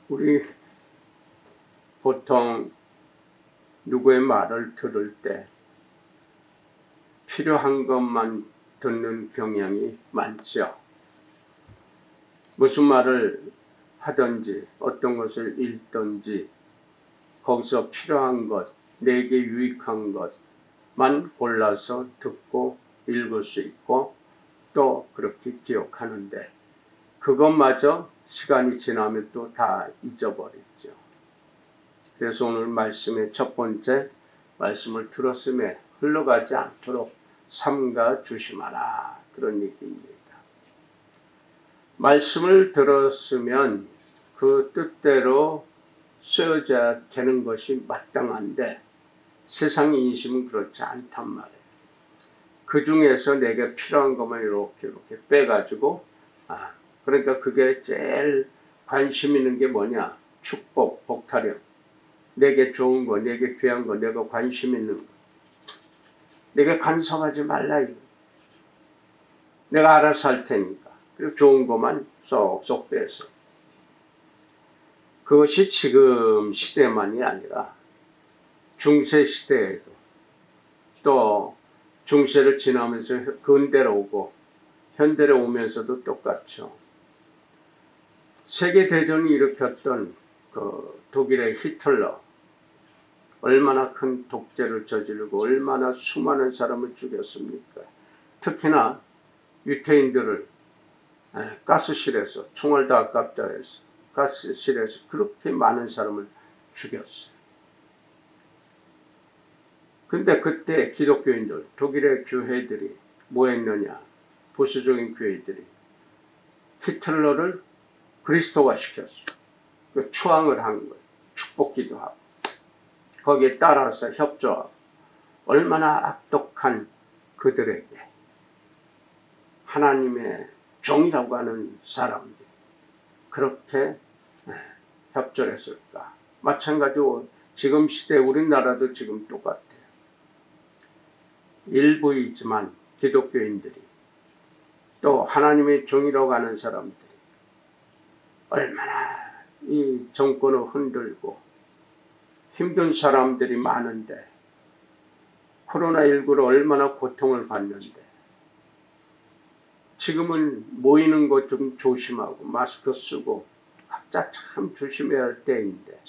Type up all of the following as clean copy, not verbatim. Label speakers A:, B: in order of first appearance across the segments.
A: 우리 보통 누구의 말을 들을 때 필요한 것만 듣는 경향이 많죠. 무슨 말을 하든지 어떤 것을 읽든지 거기서 필요한 것, 내게 유익한 것만 골라서 듣고 읽을 수 있고 또 그렇게 기억하는데 그것마저 시간이 지나면 또 다 잊어버리죠. 그래서 오늘 말씀의 첫 번째 말씀을 들었음에 흘러가지 않도록 삼가 조심하라, 그런 얘기입니다. 말씀을 들었으면 그 뜻대로 쓰여져야 되는 것이 마땅한데 세상의 인심은 그렇지 않단 말이에요. 그 중에서 내게 필요한 것만 이렇게 빼가지고 그러니까 그게 제일 관심 있는 게 뭐냐? 축복, 복타령. 내게 좋은 거, 내게 귀한 거, 내가 관심 있는 거. 내게 간섭하지 말라. 내가 알아서 할 테니까. 그리고 좋은 것만 쏙쏙 빼서. 그것이 지금 시대만이 아니라 중세 시대에도 또 중세를 지나면서 근대로 오고 현대로 오면서도 똑같죠. 세계대전을 일으켰던 그 독일의 히틀러, 얼마나 큰 독재를 저지르고 얼마나 수많은 사람을 죽였습니까? 특히나 유태인들을 가스실에서, 총알 다 아깝다 해서 가스실에서 그렇게 많은 사람을 죽였어요. 근데 그때 기독교인들, 독일의 교회들이 뭐 했느냐? 보수적인 교회들이 히틀러를 그리스도화 시켰어요. 그 추앙을 한 거예요. 축복기도 하고. 거기에 따라서 협조하고. 얼마나 악독한 그들에게 하나님의 종이라고 하는 사람들이 그렇게 협조를 했을까. 마찬가지로 지금 시대 우리나라도 지금 똑같아요. 일부이지만 기독교인들이 또 하나님의 종이라고 하는 사람들이 얼마나 이 정권을 흔들고 힘든 사람들이 많은데 코로나19로 얼마나 고통을 받는데 지금은 모이는 것 좀 조심하고 마스크 쓰고 각자 참 조심해야 할 때인데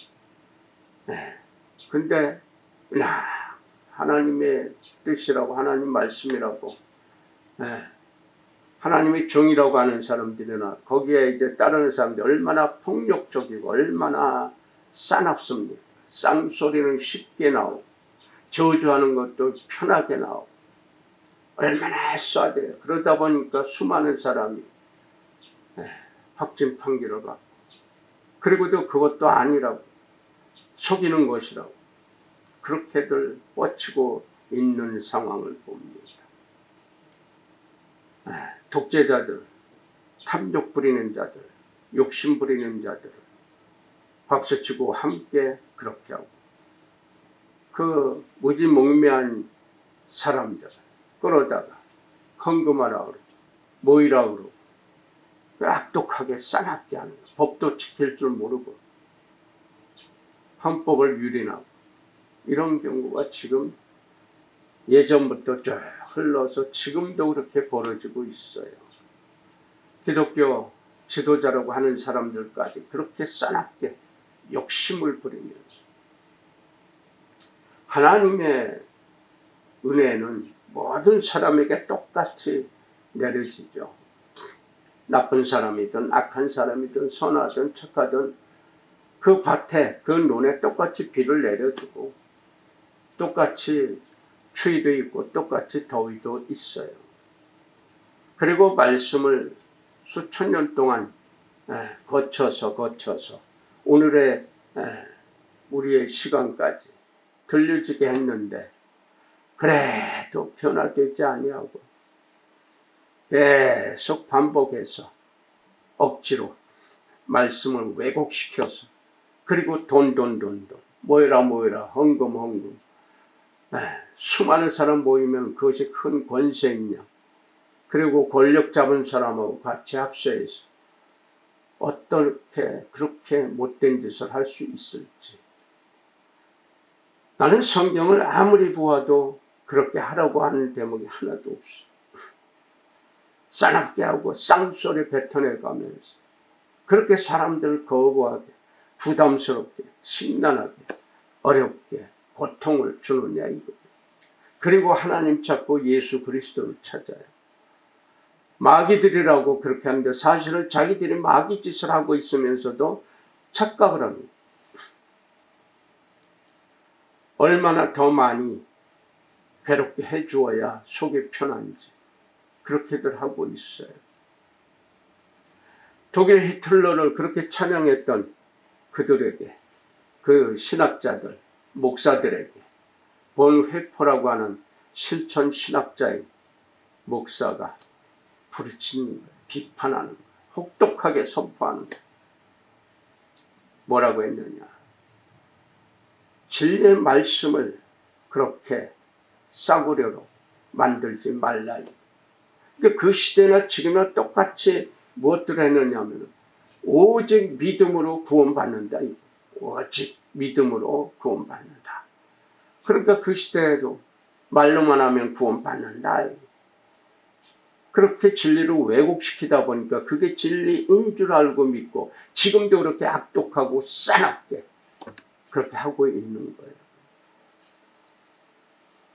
A: 근데 하나님의 뜻이라고 하나님 말씀이라고 하나님의 종이라고 하는 사람들이나 거기에 이제 따르는 사람들이 얼마나 폭력적이고 얼마나 싸납습니까? 쌍소리는 쉽게 나오고 저주하는 것도 편하게 나오고 얼마나 쏴대요. 그러다 보니까 수많은 사람이 확진 판결을 받고 그리고도 그것도 아니라고 속이는 것이라고 그렇게들 뻗치고 있는 상황을 봅니다. 독재자들, 탐욕 부리는 자들, 욕심 부리는 자들을 박수치고 함께 그렇게 하고 그 무지몽매한 사람들 끌어다가 헌금하라 그러고 모이라 그러고 악독하게 싸납게 하는 거예요. 법도 지킬 줄 모르고 헌법을 유린하고 이런 경우가 지금 예전부터 쭉 흘러서 지금도 그렇게 벌어지고 있어요. 기독교 지도자라고 하는 사람들까지 그렇게 싸납게 욕심을 부리면서 하나님의 은혜는 모든 사람에게 똑같이 내려지죠. 나쁜 사람이든 악한 사람이든 선하든 착하든 그 밭에 그 논에 똑같이 비를 내려주고 똑같이 추위도 있고 똑같이 더위도 있어요. 그리고 말씀을 수천 년 동안 거쳐서 오늘의 우리의 시간까지 들려지게 했는데 그래도 변화되지 아니하고 계속 반복해서 억지로 말씀을 왜곡시켜서 그리고 돈 모여라 헌금 수많은 사람 모이면 그것이 큰 권세 있냐 그리고 권력 잡은 사람하고 같이 합세해서 어떻게 그렇게 못된 짓을 할 수 있을지. 나는 성경을 아무리 보아도 그렇게 하라고 하는 대목이 하나도 없어. 싸납게 하고 쌍소리 뱉어내가면서 그렇게 사람들을 거부하게, 부담스럽게, 심란하게, 어렵게 고통을 주느냐 이거예요. 그리고 하나님 찾고 예수 그리스도를 찾아요. 마귀들이라고 그렇게 하는데 사실은 자기들이 마귀 짓을 하고 있으면서도 착각을 합니다. 얼마나 더 많이 괴롭게 해주어야 속이 편한지 그렇게들 하고 있어요. 독일 히틀러를 그렇게 찬양했던 그들에게, 그 신학자들, 목사들에게 본 회포라고 하는 실천 신학자의 목사가 부르치는 거예요. 비판하는 거예요. 혹독하게 선포하는 거예요. 뭐라고 했느냐. 진리의 말씀을 그렇게 싸구려로 만들지 말라. 그러니까 그 시대나 지금이나 똑같이 무엇들을 했느냐면 오직 믿음으로 구원받는다. 오직 믿음으로 구원받는다. 그러니까 그 시대에도 말로만 하면 구원받는다. 그렇게 진리를 왜곡시키다 보니까 그게 진리인 줄 알고 믿고 지금도 그렇게 악독하고 싸납게 그렇게 하고 있는 거예요.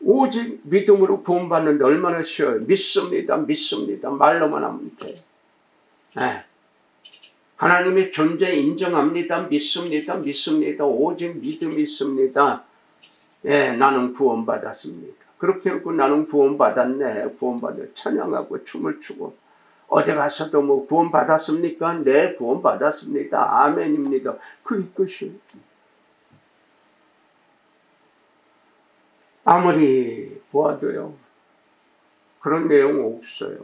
A: 오직 믿음으로 구원받는데 얼마나 쉬워요. 믿습니다. 믿습니다. 말로만 하면 돼. 네. 하나님의 존재 인정합니다. 믿습니다. 믿습니다. 오직 믿음이 있습니다. 예, 나는 구원받았습니다. 그렇게 하고 나는 구원받았네. 구원받아 찬양하고 춤을 추고 어디 가서도 뭐 구원받았습니까? 네, 구원받았습니다. 아멘입니다. 그게 끝이에요. 아무리 보아도요. 그런 내용 없어요.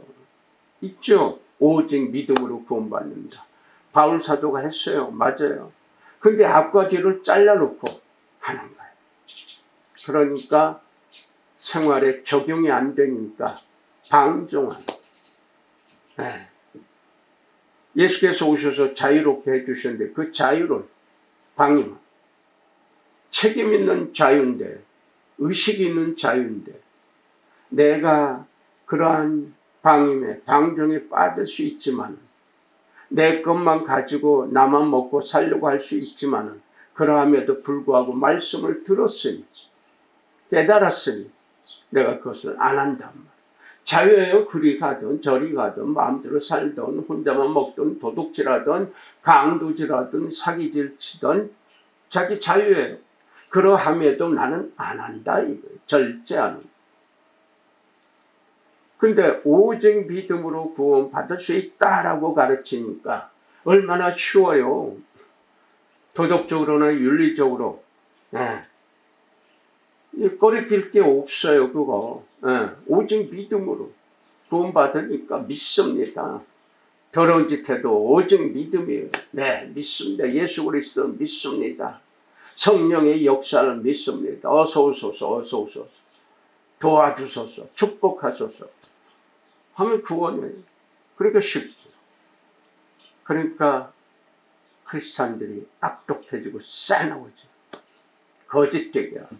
A: 있죠. 오직 믿음으로 구원받는다. 바울 사도가 했어요. 맞아요. 근데 앞과 뒤를 잘라놓고 하는 거예요. 그러니까 생활에 적용이 안 되니까 방종하는. 네. 예수께서 오셔서 자유롭게 해주셨는데 그 자유를 방임. 책임 있는 자유인데 의식이 있는 자유인데 내가 그러한 방임에 방종에 빠질 수 있지만 내 것만 가지고 나만 먹고 살려고 할 수 있지만 그러함에도 불구하고 말씀을 들었으니 깨달았으니 내가 그것을 안 한단 말이야. 자유예요. 그리 가든 저리 가든 마음대로 살든 혼자만 먹든 도둑질하든 강도질하든 사기질 치든 자기 자유예요. 그러함에도 나는 안 한다 이거예요. 절제 안 한다. 근데 오직 믿음으로 구원받을 수 있다라고 가르치니까 얼마나 쉬워요. 도덕적으로나 윤리적으로. 네. 꺼리낄 게 없어요. 그거. 네. 오직 믿음으로 구원받으니까 믿습니다. 더러운 짓 해도 오직 믿음이에요. 네, 믿습니다. 예수 그리스도 믿습니다. 성령의 역사를 믿습니다. 어서 오소서, 어서 오소서. 도와주소서, 축복하소서. 하면 구원이에요. 그러니까 쉽죠. 그러니까 크리스찬들이 악독해지고 싸나워져. 거짓되게 하고.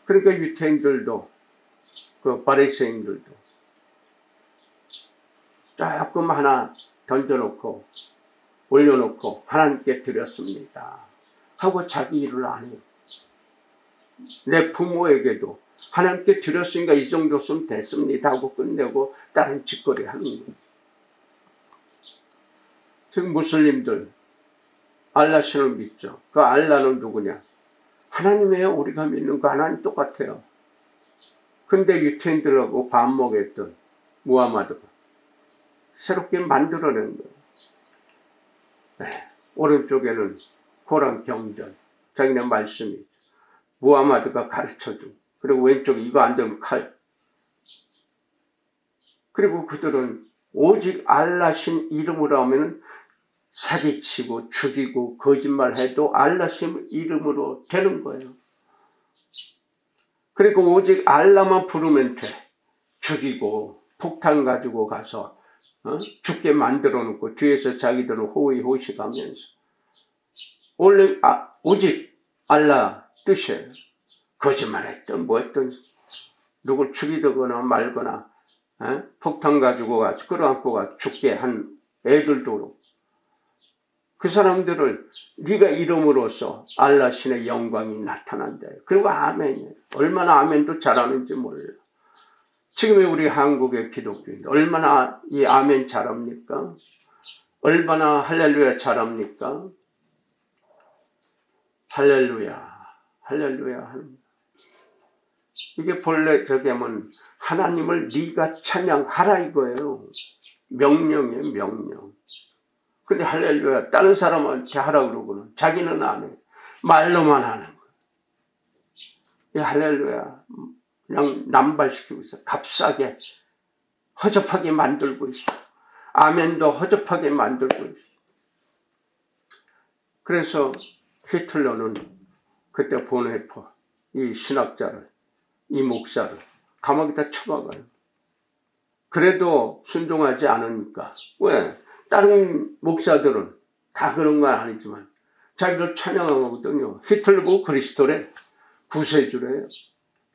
A: 그러니까 유태인들도 그 바리새인들도 조금 하나 던져놓고 올려놓고 하나님께 드렸습니다 하고 자기 일을 안 해요. 내 부모에게도 하나님께 드렸으니까 이 정도 쓰면 됐습니다 하고 끝내고 다른 짓거리 하는 거예요. 지금 무슬림들 알라 신을 믿죠. 그 알라는 누구냐? 하나님이에요. 우리가 믿는 거 하나님 똑같아요. 근데 유태인들하고 밥 먹였던 무하마드가 새롭게 만들어낸 거예요. 네. 오른쪽에는 코란 경전, 자기네 말씀이 무하마드가 가르쳐준. 그리고 왼쪽에 이거 안 되면 칼. 그리고 그들은 오직 알라신 이름으로 하면 사기치고 죽이고 거짓말해도 알라신 이름으로 되는 거예요. 그리고 오직 알라만 부르면 돼. 죽이고 폭탄 가지고 가서 죽게 만들어 놓고 뒤에서 자기들은 호의호식하면서 원래 오직 알라 뜻이에요. 거짓말했던 뭐했던 누굴 죽이거나 말거나 폭탄 가지고 가서 끌어안고 가 죽게 한 애들도 그 사람들을 네가 이름으로써 알라 신의 영광이 나타난다. 그리고 아멘이에요. 얼마나 아멘도 잘하는지 몰라. 지금의 우리 한국의 기독교인 얼마나 이 아멘 잘합니까? 얼마나 할렐루야 잘합니까? 할렐루야, 할렐루야 합니다. 이게 본래 저기 하면 하나님을 네가 찬양하라 이거예요. 명령이에요, 명령. 근데 할렐루야 다른 사람한테 하라 그러고는 자기는 안 해. 말로만 하는 거예요. 이 할렐루야 그냥 남발시키고 있어. 값싸게 허접하게 만들고 있어. 아멘도 허접하게 만들고 있어. 그래서 히틀러는 그때 본헤퍼 이 신학자를 이 목사를 감옥에다 쳐박아요. 그래도 순종하지 않으니까. 왜? 다른 목사들은 다 그런 건 아니지만 자기들 찬양하거든요. 히틀러 보고 그리스도래. 구세주래요.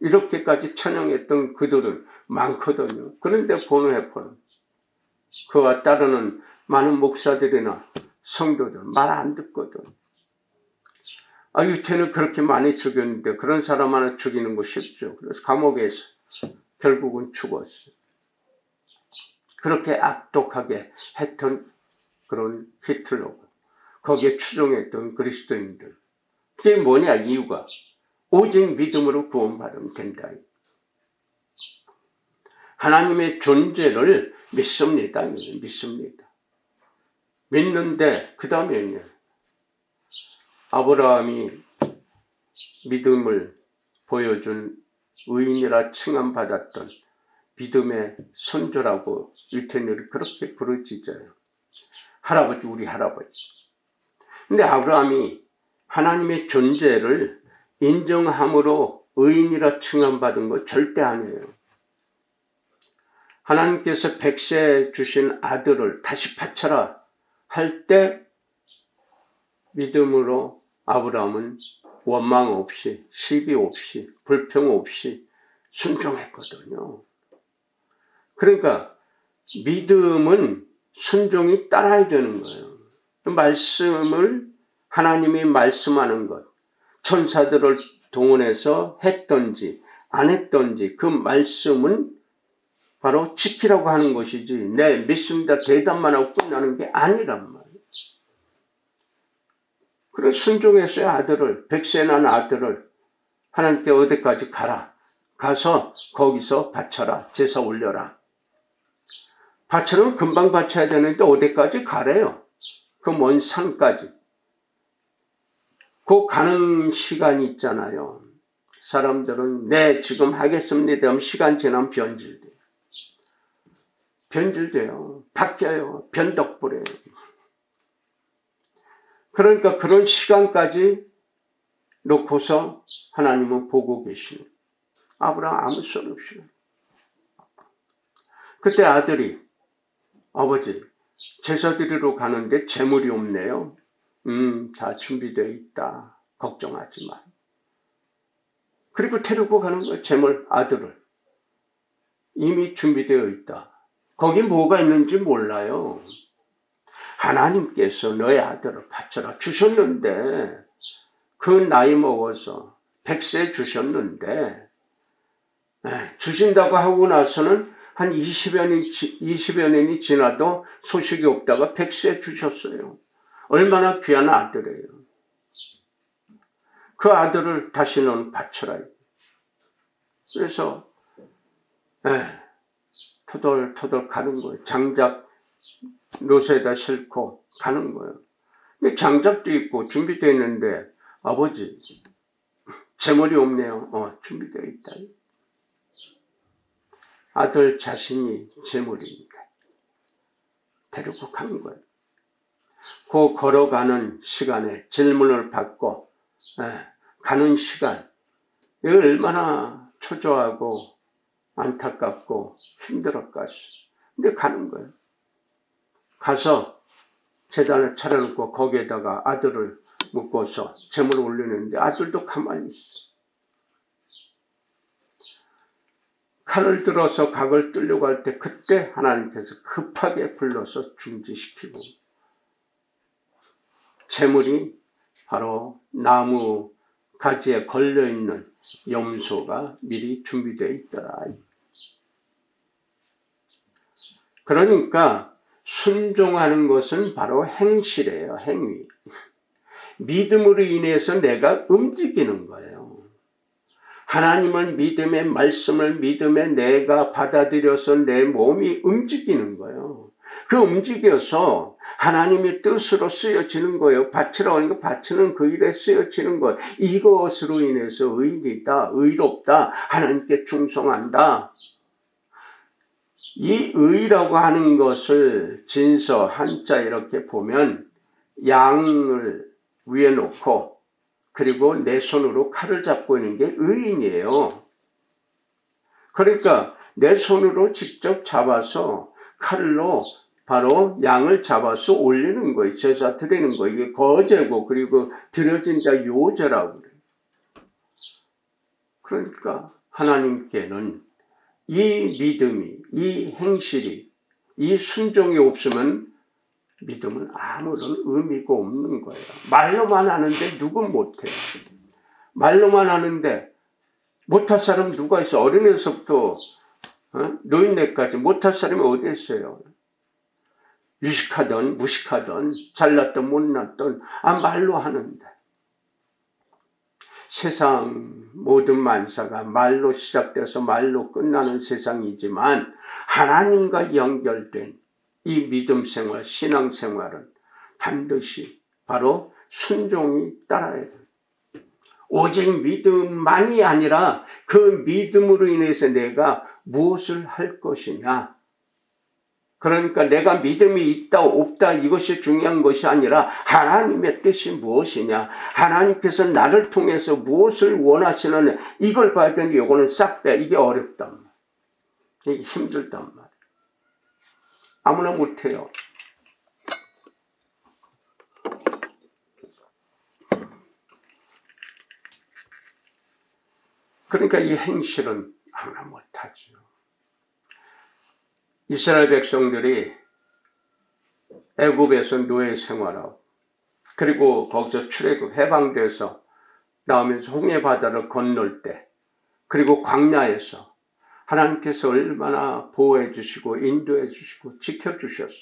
A: 이렇게까지 찬양했던 그들은 많거든요. 그런데 본헤퍼는 그와 따르는 많은 목사들이나 성도들 말 안 듣거든. 유태는 그렇게 많이 죽였는데 그런 사람 하나 죽이는 거 쉽죠. 그래서 감옥에서 결국은 죽었어요. 그렇게 악독하게 했던 그런 히틀러고 거기에 추종했던 그리스도인들. 그게 뭐냐 이유가 오직 믿음으로 구원받으면 된다. 하나님의 존재를 믿습니다. 믿습니다. 믿는데 그 다음에는요. 아브라함이 믿음을 보여준 의인이라 칭함받았던 믿음의 선조라고 유태인들이 그렇게 부르짖어요. 할아버지, 우리 할아버지. 근데 아브라함이 하나님의 존재를 인정함으로 의인이라 칭함받은 거 절대 아니에요. 하나님께서 백세 주신 아들을 다시 바쳐라 할 때 믿음으로 아브라함은 원망 없이 시비 없이 불평 없이 순종했거든요. 그러니까 믿음은 순종이 따라야 되는 거예요. 말씀을 하나님이 말씀하는 것, 천사들을 동원해서 했던지 안 했던지 그 말씀은 바로 지키라고 하는 것이지 네 믿습니다 대답만 하고 끝나는 게 아니란 말이에요. 그래서 순종했어요. 아들을 백세 난 아들을 하나님께 어디까지 가라. 가서 거기서 바쳐라. 제사 올려라. 바쳐는 금방 바쳐야 되는데 어디까지 가래요. 그 먼 산까지. 그 가는 시간이 있잖아요. 사람들은 네 지금 하겠습니다 하면 시간 지나면 변질돼요. 변질돼요. 바뀌어요. 변덕부려요. 그러니까 그런 시간까지 놓고서 하나님은 보고 계시는 아브라함 아무 소리 없이. 그때 아들이 아버지 제사 드리러 가는데 재물이 없네요. 다 준비되어 있다. 걱정하지 마. 그리고 데리고 가는 거예요. 재물 아들을. 이미 준비되어 있다. 거기 뭐가 있는지 몰라요. 하나님께서 너의 아들을 바쳐라 주셨는데 그 나이 먹어서 100세 주셨는데 주신다고 하고 나서는 한 20여 년이 지나도 소식이 없다가 100세 주셨어요. 얼마나 귀한 아들이에요. 그 아들을 다시는 바쳐라. 그래서 터덜터덜 가는 거예요. 장작 노새에다 싣고 가는 거예요. 근데 장작도 있고 준비되어 있는데 아버지 재물이 없네요. 준비되어 있다. 아들 자신이 재물입니다. 데리고 간 거예요. 그 걸어가는 시간에 질문을 받고 가는 시간 이거 얼마나 초조하고 안타깝고 힘들었겠어요. 근데 가는 거예요. 가서 제단을 차려놓고 거기에다가 아들을 묶어서 제물을 올리는데 아들도 가만히 있어. 칼을 들어서 각을 뜨려고 할 때 그때 하나님께서 급하게 불러서 중지시키고 제물이 바로 나무 가지에 걸려있는 염소가 미리 준비되어 있더라. 그러니까 순종하는 것은 바로 행실이에요. 행위. 믿음으로 인해서 내가 움직이는 거예요. 하나님을 믿음의 말씀을 믿음에 내가 받아들여서 내 몸이 움직이는 거예요. 그 움직여서 하나님의 뜻으로 쓰여지는 거예요. 바치라고 하는 거 바치는 그 일에 쓰여지는 것. 이것으로 인해서 의리다, 의롭다, 하나님께 충성한다. 이 의라고 하는 것을 진서 한자 이렇게 보면 양을 위에 놓고 그리고 내 손으로 칼을 잡고 있는 게 의인이에요. 그러니까 내 손으로 직접 잡아서 칼로 바로 양을 잡아서 올리는 거예요. 제사 드리는 거예요. 이게 거제고 그리고 드려진 자 요제라고 그래요. 그러니까 하나님께는 이 믿음이, 이 행실이, 이 순종이 없으면 믿음은 아무런 의미가 없는 거예요. 말로만 하는데 누군 못해요. 말로만 하는데 못할 사람 누가 있어? 어린애서부터 노인네까지 못할 사람이 어디 있어요? 유식하든 무식하든 잘났든 못났든 말로 하는데 세상 모든 만사가 말로 시작돼서 말로 끝나는 세상이지만 하나님과 연결된 이 믿음 생활, 신앙 생활은 반드시 바로 순종이 따라야 돼요. 오직 믿음만이 아니라 그 믿음으로 인해서 내가 무엇을 할 것이냐. 그러니까 내가 믿음이 있다 없다 이것이 중요한 것이 아니라 하나님의 뜻이 무엇이냐. 하나님께서 나를 통해서 무엇을 원하시는 이걸 봐야 되는데 이거는 싹 빼. 이게 어렵단 말이야. 이게 힘들단 말이야. 아무나 못해요. 그러니까 이 행실은 아무나 못하죠. 이스라엘 백성들이 애굽에서 노예 생활하고 그리고 거기서 출애굽 해방돼서 나오면서 홍해 바다를 건널 때 그리고 광야에서 하나님께서 얼마나 보호해 주시고 인도해 주시고 지켜주셨어요.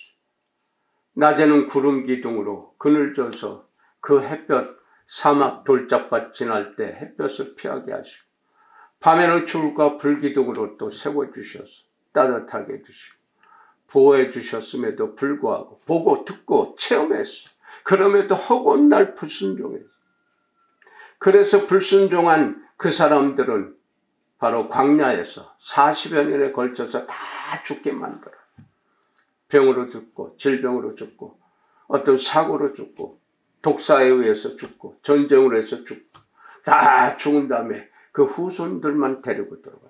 A: 낮에는 구름 기둥으로 그늘져서 그 햇볕 사막 돌짝밭 지날 때 햇볕을 피하게 하시고 밤에는 줄과 불기둥으로 또 세워주셔서 따뜻하게 해주시고 보호해 주셨음에도 불구하고 보고 듣고 체험했어. 그럼에도 허곤날 불순종했어. 그래서 불순종한 그 사람들은 바로 광야에서 40여 년에 걸쳐서 다 죽게 만들어. 병으로 죽고 질병으로 죽고 어떤 사고로 죽고 독사에 의해서 죽고 전쟁으로 해서 죽고 다 죽은 다음에 그 후손들만 데리고 들어갔어.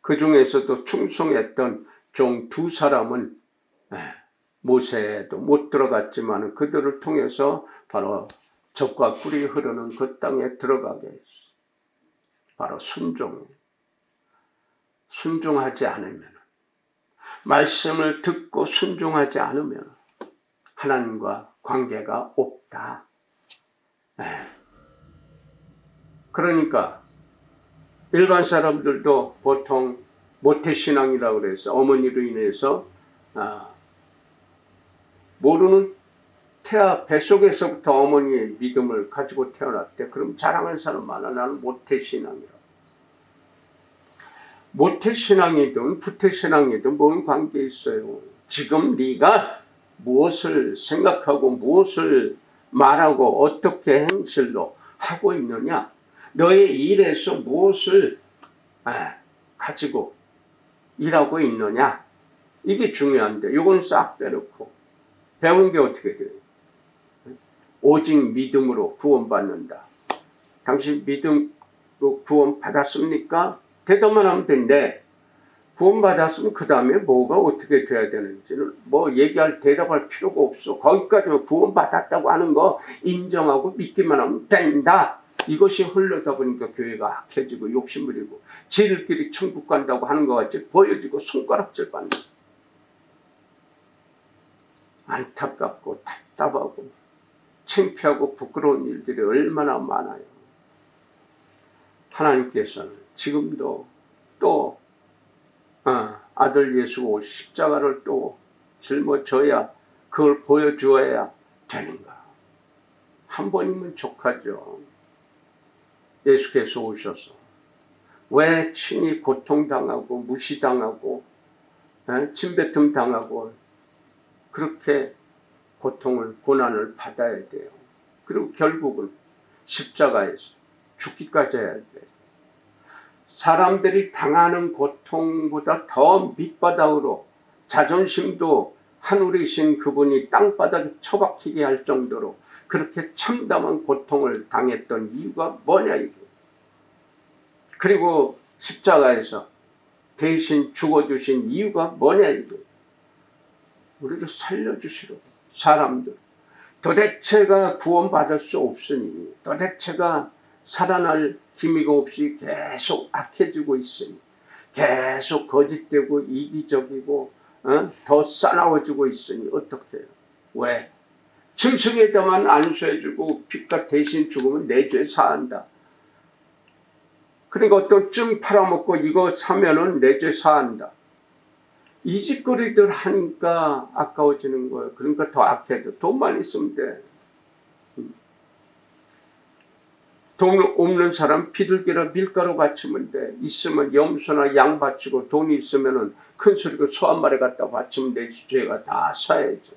A: 그 중에서도 충성했던 종 두 사람은 모세도 못 들어갔지만 그들을 통해서 바로 젖과 꿀이 흐르는 그 땅에 들어가게 했어. 바로 순종하지 않으면 말씀을 듣고 순종하지 않으면 하나님과 관계가 없다. 그러니까 일반 사람들도 보통 모태신앙이라고 그래서 어머니로 인해서 모르는 뱃속에서부터 어머니의 믿음을 가지고 태어났대. 그럼 자랑하는 사람 많아. 나는 모태신앙이라고. 모태신앙이든 부태신앙이든 뭔 관계 있어요. 지금 네가 무엇을 생각하고 무엇을 말하고 어떻게 행실로 하고 있느냐. 너의 일에서 무엇을 가지고 일하고 있느냐. 이게 중요한데 이건 싹 빼놓고 배운 게 어떻게 돼요? 오직 믿음으로 구원받는다. 당신 믿음으로 구원 받았습니까? 대답만 하면 된대. 구원받았으면 그 다음에 뭐가 어떻게 돼야 되는지는 뭐 얘기할 대답할 필요가 없어. 거기까지만 구원받았다고 하는 거 인정하고 믿기만 하면 된다. 이것이 흘러다 보니까 교회가 악해지고 욕심부리고 지들끼리 천국 간다고 하는 것 같이 보여지고 손가락질 받는, 안타깝고 답답하고 창피하고 부끄러운 일들이 얼마나 많아요. 하나님께서는 지금도 또 아들 예수 십자가를 또 짊어져야 그걸 보여주어야 되는가. 한 번이면 족하죠. 예수께서 오셔서 왜 친히 고통당하고 무시당하고 침뱉음 당하고 그렇게 고통을 고난을 받아야 돼요. 그리고 결국은 십자가에서 죽기까지 해야 돼요. 사람들이 당하는 고통보다 더 밑바닥으로 자존심도 하늘이신 그분이 땅바닥에 처박히게 할 정도로 그렇게 참담한 고통을 당했던 이유가 뭐냐 이게. 그리고 십자가에서 대신 죽어주신 이유가 뭐냐 이게. 우리를 살려주시러 사람들 도대체가 구원받을 수 없으니, 도대체가 살아날 기미가 없이 계속 악해지고 있으니, 계속 거짓되고 이기적이고 더 싸나워지고 있으니 어떻게 해요? 왜? 짐승에다만 안수해주고 피값 대신 죽으면 내 죄 사한다. 그러니까 어떤 쯤 팔아먹고 이거 사면은 내 죄 사한다. 이 짓거리들 하니까 아까워지는 거예요. 그러니까 더 악해져. 돈만 있으면 돼. 돈 없는 사람 비둘기나 밀가루 바치면 돼. 있으면 염소나 양 바치고 돈이 있으면은 큰 소리로 소 한 마리 갖다 바치면 내 죄가 다 사야죠.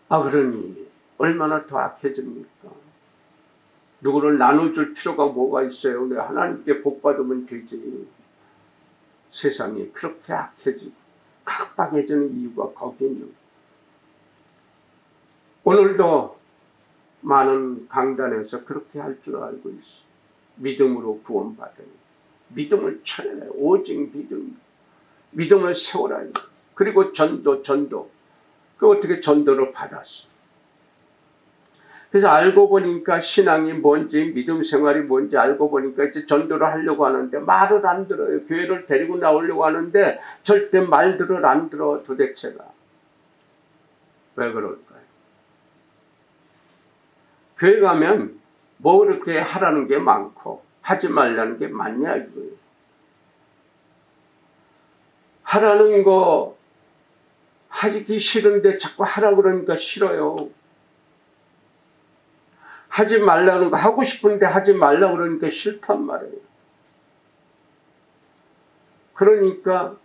A: 그러니 얼마나 더 악해집니까? 누구를 나눠줄 필요가 뭐가 있어요? 내가 하나님께 복 받으면 되지. 세상이 그렇게 악해지고 각박해지는 이유가 거기 있는 거예요. 오늘도 많은 강단에서 그렇게 할 줄 알고 있어. 믿음으로 구원받으니 믿음을 차려내. 오직 믿음을 세워라. 그리고 전도. 그 어떻게 전도를 받았어? 그래서 알고 보니까 신앙이 뭔지 믿음 생활이 뭔지 알고 보니까 이제 전도를 하려고 하는데 말을 안 들어요. 교회를 데리고 나오려고 하는데 절대 말들을 안 들어. 도대체가 왜 그럴까요? 교회 가면 뭐 그렇게 하라는 게 많고 하지 말라는 게 많냐 이거예요. 하라는 거 하기 싫은데 자꾸 하라 그러니까 싫어요. 하지 말라는 거 하고 싶은데 하지 말라 그러니까 싫단 말이에요. 그러니까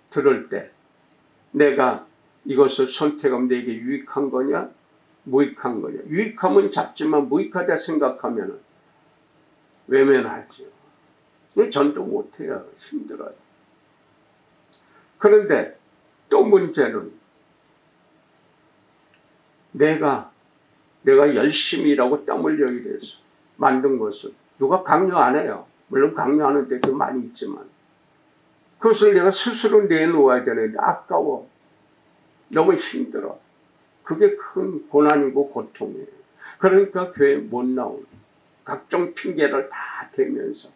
A: 들을 때 내가 이것을 선택하면 내게 유익한 거냐 무익한 거냐. 유익하면 잡지만 무익하다 생각하면 외면하죠. 전도 못해요. 힘들어요. 그런데 또 문제는 내가 열심히 일하고 땀 흘려 일해서 만든 것을 누가 강요 안 해요. 물론 강요하는 데도 많이 있지만 그것을 내가 스스로 내놓아야 되는데 아까워. 너무 힘들어. 그게 큰 고난이고 고통이에요. 그러니까 교회 못 나오는 각종 핑계를 다 대면서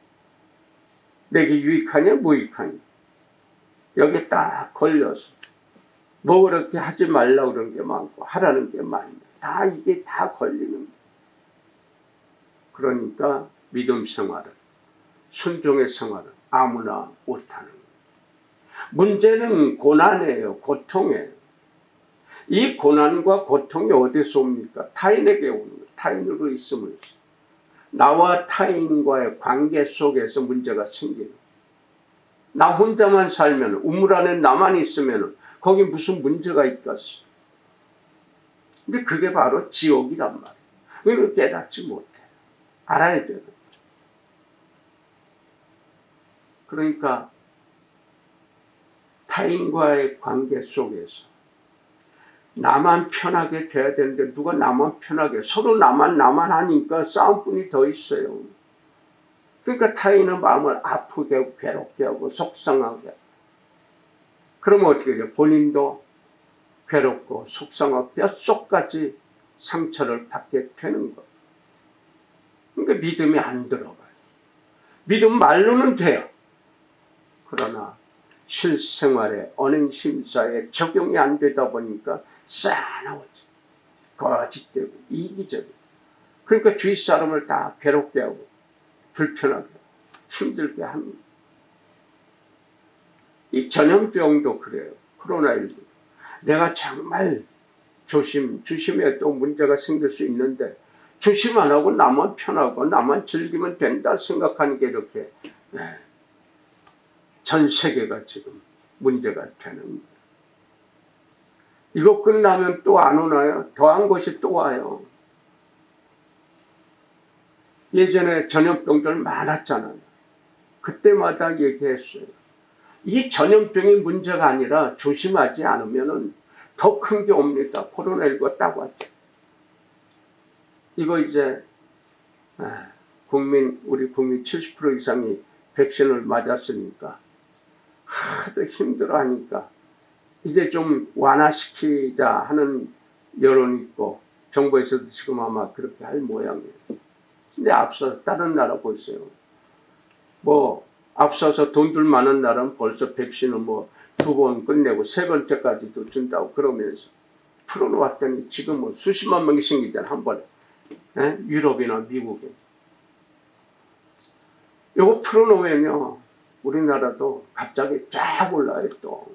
A: 내게 유익하냐 무익하냐 여기 딱 걸려서 뭐 그렇게 하지 말라고 그러는 게 많고 하라는 게 많네. 다 이게 다 걸리는 거예요. 그러니까 믿음 생활은 순종의 생활은 아무나 못하는 거예요. 문제는 고난이에요. 고통이에요. 이 고난과 고통이 어디서 옵니까? 타인에게 오는 거예요. 타인으로 있으면서 나와 타인과의 관계 속에서 문제가 생기는 거예요. 나 혼자만 살면 우물 안에 나만 있으면 거기 무슨 문제가 있겠어. 근데 그게 바로 지옥이란 말이에요. 그걸 깨닫지 못해. 알아야 돼요. 그러니까 타인과의 관계 속에서 나만 편하게 돼야 되는데 누가 나만 편하게 서로 나만 하니까 싸움뿐이 더 있어요. 그러니까 타인의 마음을 아프게 하고 괴롭게 하고 속상하게 하고. 그러면 어떻게 돼요? 본인도 괴롭고 속상하고 뼛속까지 상처를 받게 되는 거예요. 그러니까 믿음이 안 들어가요. 믿음 말로는 돼요. 그러나 실생활에 언행심사에 적용이 안 되다 보니까 싸나워지, 거짓되고 이기적이고. 그러니까 주위 사람을 다 괴롭게 하고 불편하게 힘들게 합니다. 이 전염병도 그래요. 코로나19. 내가 정말 조심해야 또 문제가 생길 수 있는데 조심 안 하고 나만 편하고 나만 즐기면 된다 생각하는 게 이렇게 전 세계가 지금 문제가 되는 거예요. 이거 끝나면 또 안 오나요? 더한 것이 또 와요. 예전에 전염병들 많았잖아요. 그때마다 얘기했어요. 이 전염병이 문제가 아니라 조심하지 않으면 더 큰 게 옵니다. 코로나19가 딱 왔죠. 이거 이제 우리 국민 70% 이상이 백신을 맞았으니까 하도 힘들어하니까 이제 좀 완화시키자 하는 여론이 있고 정부에서도 지금 아마 그렇게 할 모양이에요. 근데 앞서서 다른 나라 보세요. 뭐 앞서서 돈들 많은 나라는 벌써 백신을 뭐 2번 끝내고 3번째까지도 준다고 그러면서 풀어놓았더니 지금은 수십만 명이 생기잖아 한 번에. 유럽이나 미국에. 이거 풀어놓으면요 우리나라도 갑자기 쫙 올라요 또.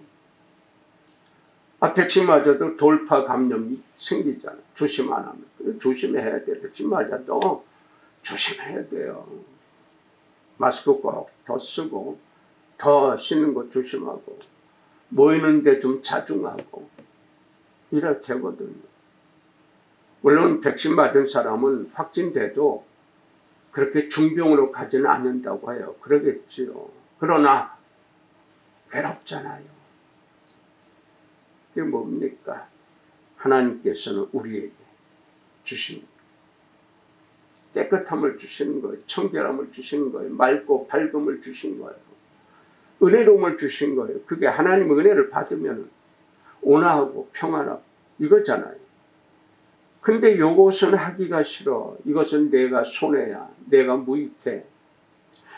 A: 백신 맞아도 돌파 감염이 생기잖아. 조심 안 하면. 조심해야 돼. 백신 맞아도 조심해야 돼요. 마스크 꼭 더 쓰고 더 씻는 거 조심하고 모이는데 좀 자중하고 이래야 되거든요. 물론 백신 맞은 사람은 확진돼도 그렇게 중병으로 가지는 않는다고 해요. 그러겠지요. 그러나 괴롭잖아요. 그게 뭡니까? 하나님께서는 우리에게 주신 깨끗함을 주시는 거예요. 청결함을 주시는 거예요. 맑고 밝음을 주신 거예요. 은혜로움을 주신 거예요. 그게 하나님의 은혜를 받으면 온화하고 평안하고 이거잖아요. 근데 요것은 하기가 싫어. 이것은 내가 손해야. 내가 무익해.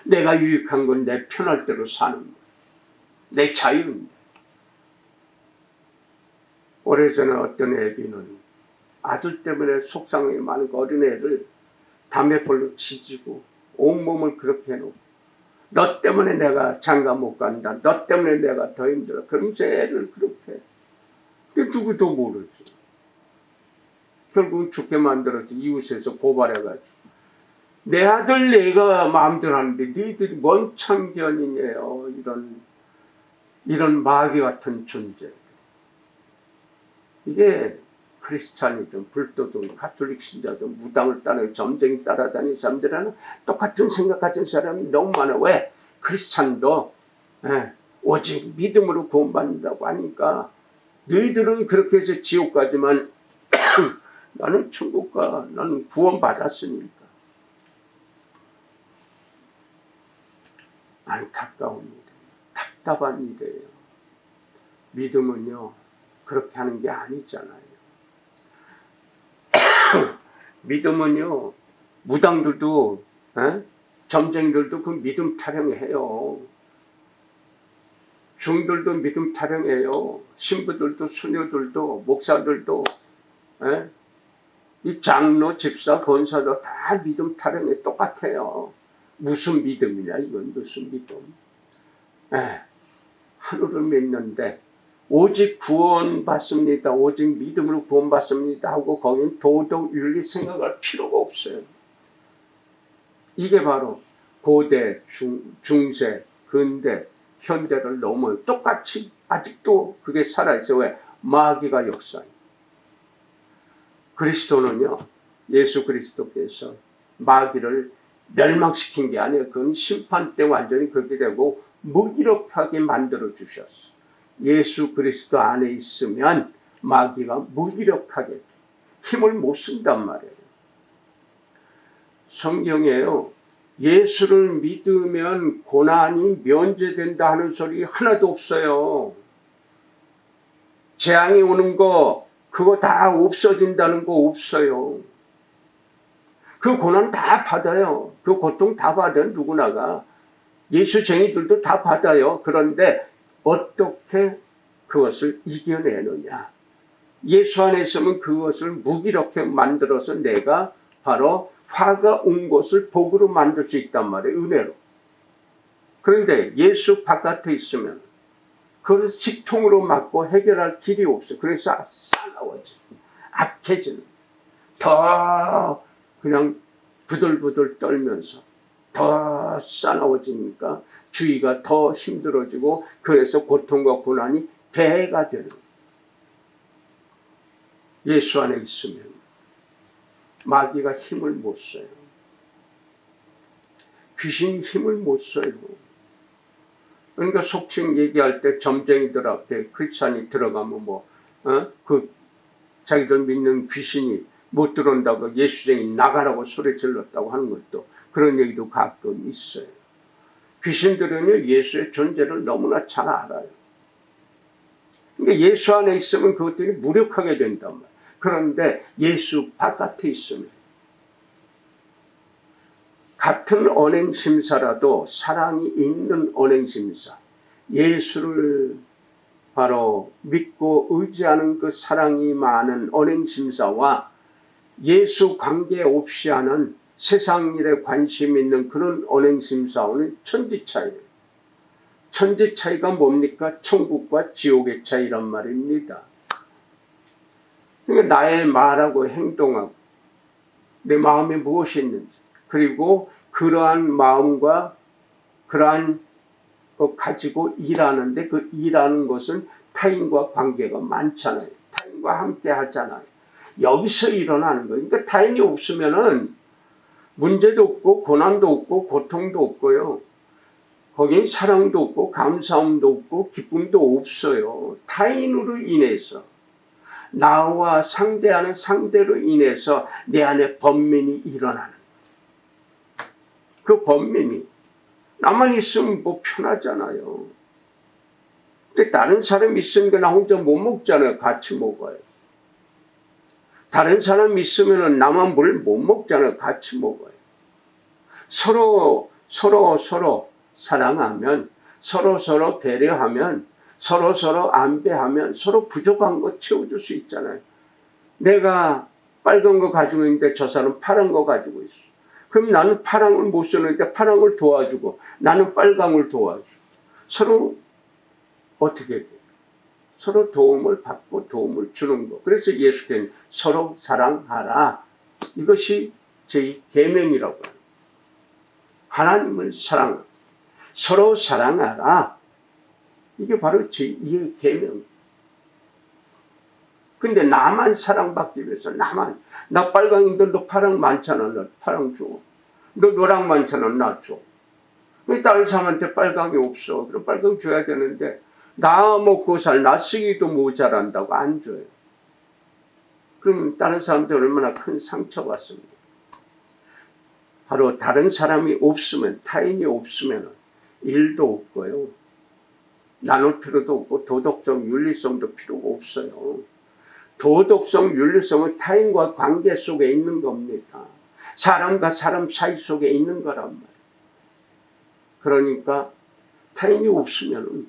A: 내가 유익한 건 내 편할 대로 사는 거야. 내 자유입니다. 오래전에 어떤 애비는 아들 때문에 속상이 많은 어린애를 담배불로 지지고 온몸을 그렇게 해놓고 너 때문에 내가 장가 못 간다. 너 때문에 내가 더 힘들어. 그러면서 애를 그렇게 해. 근데 누구도 모르지. 결국은 죽게 만들었지. 이웃에서 고발해가지고. 내 아들 내가 마음대로 하는데 너희들이 뭔 참견이냐요. 이런 마귀 같은 존재. 이게 크리스찬이든 불도든 가톨릭 신자든 무당을 따르고 점쟁이 따라다니는 사람들은 똑같은 생각 가진 사람이 너무 많아. 왜? 크리스찬도 오직 믿음으로 구원받는다고 하니까 너희들은 그렇게 해서 지옥 가지만 나는 천국 가. 나는 구원받았으니까. 안타까운 일이에요. 답답한 일이에요. 믿음은요 그렇게 하는 게 아니잖아요. 믿음은요 무당들도 점쟁이들도 그 믿음 타령해요. 중들도 믿음 타령해요. 신부들도 수녀들도 목사들도 이 장로 집사 권사도 다 믿음 타령에 똑같아요. 무슨 믿음이냐 이건 무슨 믿음. 하늘을 믿는데 오직 구원받습니다. 오직 믿음으로 구원받습니다 하고 거긴 도덕 윤리 생각할 필요가 없어요. 이게 바로 고대, 중세, 근대, 현대를 넘어요. 똑같이 아직도 그게 살아있어요. 왜? 마귀가 역사해요. 그리스도는요. 예수 그리스도께서 마귀를 멸망시킨 게 아니에요. 그건 심판 때 완전히 그렇게 되고 무기력하게 만들어 주셨어요. 예수 그리스도 안에 있으면 마귀가 무기력하게 힘을 못 쓴단 말이에요. 성경에요. 예수를 믿으면 고난이 면제된다 하는 소리 하나도 없어요. 재앙이 오는 거 그거 다 없어진다는 거 없어요. 그 고난 다 받아요. 그 고통 다 받아요. 누구나가. 예수쟁이들도 다 받아요. 그런데 어떻게 그것을 이겨내느냐. 예수 안에 있으면 그것을 무기력하게 만들어서 내가 바로 화가 온 것을 복으로 만들 수 있단 말이에요. 은혜로. 그런데 예수 바깥에 있으면 그걸 직통으로 맞고 해결할 길이 없어. 그래서 싸나워지는, 악해지는, 더 그냥 부들부들 떨면서 더 싸나워지니까 주의가 더 힘들어지고 그래서 고통과 고난이 배가 되는 거예요. 예수 안에 있으면 마귀가 힘을 못 써요. 귀신이 힘을 못 써요. 그러니까 속칭 얘기할 때 점쟁이들 앞에 크리스찬이 들어가면 자기들 믿는 귀신이 못 들어온다고 예수쟁이 나가라고 소리 질렀다고 하는 것도 그런 얘기도 가끔 있어요. 귀신들은 예수의 존재를 너무나 잘 알아요. 그러니까 예수 안에 있으면 그것들이 무력하게 된단 말이에요. 그런데 예수 바깥에 있으면 같은 언행심사라도 사랑이 있는 언행심사, 예수를 바로 믿고 의지하는 그 사랑이 많은 언행심사와 예수 관계 없이 하는 세상 일에 관심 있는 그런 언행심사와는 천지 차이예요. 천지 차이가 뭡니까? 천국과 지옥의 차이란 말입니다. 그러니까 나의 말하고 행동하고 내 마음에 무엇이 있는지, 그리고 그러한 마음과 그러한 것 가지고 일하는데 그 일하는 것은 타인과 관계가 많잖아요. 타인과 함께 하잖아요. 여기서 일어나는 거예요. 그러니까 타인이 없으면은 문제도 없고 고난도 없고 고통도 없고요. 거기엔 사랑도 없고 감사함도 없고 기쁨도 없어요. 타인으로 인해서 나와 상대하는 상대로 인해서 내 안에 번민이 일어나는 거예요. 그 번민이 나만 있으면 뭐 편하잖아요. 근데 다른 사람이 있으니까 나 혼자 못 먹잖아요. 같이 먹어요. 다른 사람이 있으면 나만 물 못 먹잖아요. 같이 먹어요. 서로 사랑하면, 서로 배려하면, 서로 안배하면 서로 부족한 거 채워줄 수 있잖아요. 내가 빨간 거 가지고 있는데 저 사람은 파란 거 가지고 있어. 그럼 나는 파란 걸 못 쓰는데 파란 걸 도와주고 나는 빨간 걸 도와줘. 서로 어떻게 돼? 서로 도움을 받고 도움을 주는 거. 그래서 예수께서는 서로 사랑하라. 이것이 제 계명이라고 합니다. 하나님을 사랑하라. 서로 사랑하라. 이게 바로 제2의 계명. 근데 나만 사랑받기 위해서 나 빨강인데 너 파랑 많잖아. 너 파랑 줘. 너 노랑 많잖아. 나 줘. 다른 사람한테 빨강이 없어. 그럼 빨강 줘야 되는데 나 먹고 나 쓰기도 모자란다고 안 줘요. 그럼 다른 사람들 얼마나 큰 상처받습니다. 바로 다른 사람이 없으면, 타인이 없으면 일도 없고요. 나눌 필요도 없고 도덕적 윤리성도 필요가 없어요. 도덕성, 윤리성은 타인과 관계 속에 있는 겁니다. 사람과 사람 사이 속에 있는 거란 말이에요. 그러니까 타인이 없으면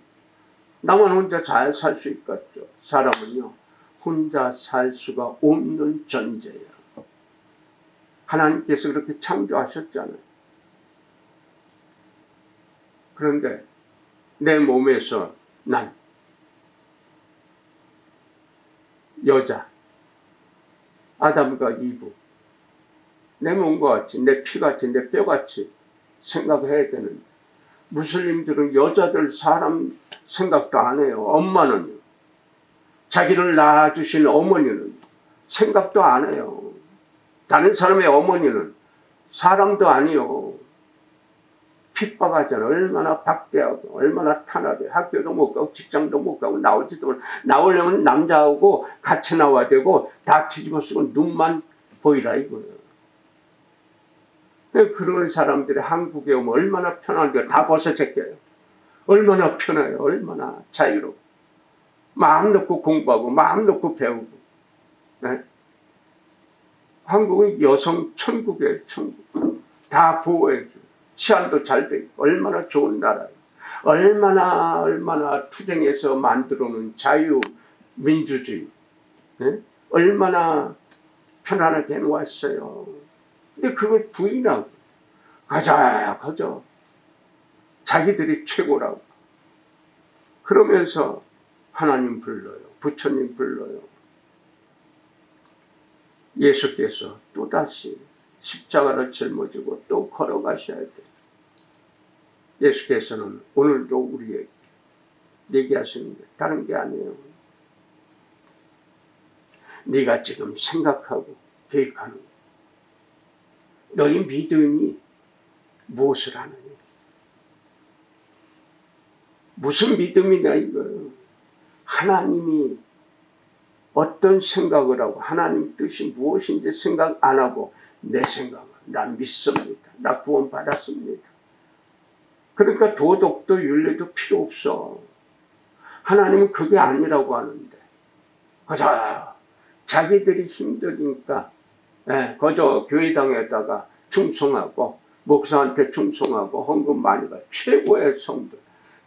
A: 나만 혼자 잘 살 수 있겠죠. 사람은요, 혼자 살 수가 없는 존재예요. 하나님께서 그렇게 창조하셨잖아요. 그런데 내 몸에서 난 여자, 아담과 이브, 내 몸과 같이, 내 피같이, 내 뼈같이 생각해야 되는데 무슬림들은 여자들 사람 생각도 안 해요. 엄마는요. 자기를 낳아주신 어머니는 생각도 안 해요. 다른 사람의 어머니는 사람도 아니요. 핍박하잖아요. 얼마나 박대하고 얼마나 탄압해. 학교도 못 가고 직장도 못 가고 나오지도 못하고 나오려면 남자하고 같이 나와야 되고 다 뒤집어 쓰고 눈만 보이라 이거예요. 그런 사람들이 한국에 오면 얼마나 편한데 다 벗어제껴요. 얼마나 편해요. 얼마나 자유롭고 마음 놓고 공부하고 마음 놓고 배우고. 네? 한국은 여성 천국이에요. 천국. 다 보호해줘요. 치안도 잘 돼 있고 얼마나 좋은 나라예요. 얼마나 투쟁해서 만들어놓은 자유민주주의. 네? 얼마나 편안하게 해놓았어요. 근데 그걸 부인하고 가자. 자기들이 최고라고. 그러면서 하나님 불러요. 부처님 불러요. 예수께서 또다시 십자가를 짊어지고 또 걸어가셔야 돼요. 예수께서는 오늘도 우리에게 얘기하시는 게 다른 게 아니에요. 네가 지금 생각하고 계획하는 거. 너희 믿음이 무엇을 하느냐. 무슨 믿음이냐 이거예요. 하나님이 어떤 생각을 하고 하나님 뜻이 무엇인지 생각 안 하고 내 생각은 난 믿습니다. 나 구원 받았습니다. 그러니까 도덕도 윤리도 필요 없어. 하나님은 그게 아니라고 하는데 그저 자기들이 힘드니까 그저 교회당에다가 충성하고 목사한테 충성하고 헌금 많이 받고 최고의 성도